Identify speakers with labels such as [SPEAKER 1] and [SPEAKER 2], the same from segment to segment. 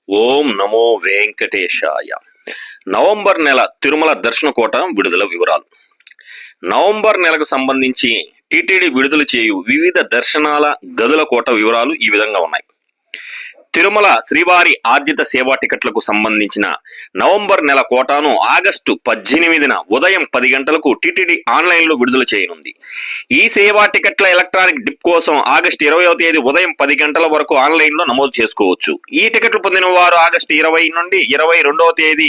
[SPEAKER 1] ఓం నమో వెంకటేశాయ. November నెల తిరుమల దర్శన కోట విడుదల వివరాలు. నవంబర్ నెలకు సంబంధించి టీటీడీ విడుదల చేయు వివిధ దర్శనాల గదుల కోట వివరాలు ఈ విధంగా ఉన్నాయి. తిరుమల శ్రీవారి ఆర్జిత సేవా టికెట్లకు సంబంధించిన నవంబర్ నెల కోటాను ఆగస్టు 18న ఉదయం 10 గంటలకు టీటీడీ ఆన్లైన్లో విడుదల చేయనుంది. ఈ సేవా టికెట్ల ఎలక్ట్రానిక్ డిప్ కోసం ఆగస్టు 20వ తేదీ ఉదయం 10 గంటల వరకు ఆన్లైన్లో నమోదు చేసుకోవచ్చు. ఈ టికెట్లు పొందిన వారు ఆగస్టు 20 నుండి 22వ తేదీ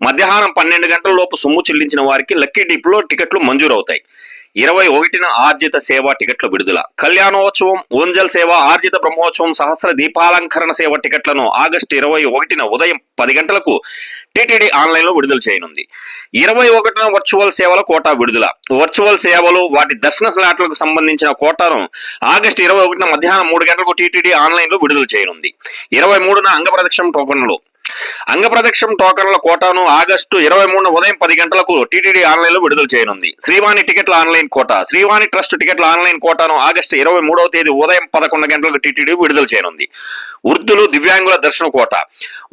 [SPEAKER 1] మధ్యాహ్నం 12 గంటల లోపు సొమ్ము చెల్లించిన వారికి లక్కీ డిప్లో టికెట్లు మంజూరవుతాయి. 21న ఆర్జిత సేవా టికెట్ల విడుదల. కళ్యాణోత్సవం, ఓంజల్ సేవ, ఆర్జిత బ్రహ్మోత్సవం, సహస్ర దీపాలంకరణ సేవ టికెట్లను ఆగస్టు 21న ఉదయం 10 గంటలకు టీటీడీ ఆన్లైన్లో విడుదల చేయనుంది. 21న వర్చువల్ సేవల కోటా విడుదల. వర్చువల్ సేవలు వాటి దర్శన స్లాట్లకు సంబంధించిన కోటాను ఆగస్టు 21న మధ్యాహ్నం 3 గంటలకు టీటీడీ ఆన్లైన్లో విడుదల చేయనుంది. 23న అంగప్రదక్షిణ టోకన్లు. అంగప్రదక్షిణ టోకన్ల కోటాను ఆగస్టు 23న ఉదయం 10 గంటలకు టీటీడీ ఆన్లైన్లో విడుదల చేయనుంది. శ్రీవాణి టికెట్ల ఆన్లైన్ కోట. శ్రీవాణి ట్రస్ట్ టికెట్ల ఆన్లైన్ కోటాను ఆగస్టు 23వ తేదీ ఉదయం 11 గంటలకు టీటీడీ విడుదల చేయనుంది. వృద్ధులు, దివ్యాంగుల దర్శన కోట.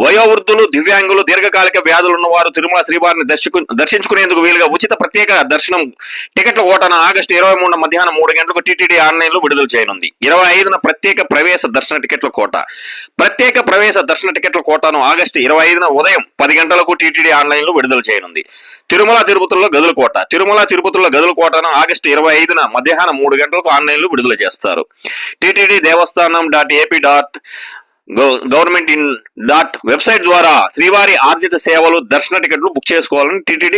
[SPEAKER 1] వయోవృద్ధులు, దివ్యాంగులు, దీర్ఘకాలిక వ్యాధులున్న వారు తిరుమల శ్రీవారిని దర్శించుకునేందుకు వీలుగా ఉచిత ప్రత్యేక దర్శనం టికెట్ల కోటాను ఆగస్టు 23న మధ్యాహ్నం 3 గంటలకు టీటీడీ ఆన్లైన్లో విడుదల చేయనుంది. 25న ప్రత్యేక ప్రవేశ దర్శన టికెట్ల కోట. ప్రత్యేక ప్రవేశ దర్శన టికెట్ల కోటాను ఆగస్టు 25న ఉదయం 10 గంటలకు టీటీడీ ఆన్లైన్లో విడుదల చేయనుంది. తిరుమల తిరుపతిలో గదుల కోట. తిరుమల తిరుపతిలో గదుల కోటను ఆగస్టు 25న మధ్యాహ్నం 3 గంటలకు ఆన్లైన్లో విడుదల చేస్తారు. టీటీడీ దేవస్థానం .ఏపీ గవర్నమెంట్ వెబ్సైట్ ద్వారా శ్రీవారి ఆర్జిత సేవలు, దర్శన టికెట్లు బుక్ చేసుకోవాలని టీటీడీ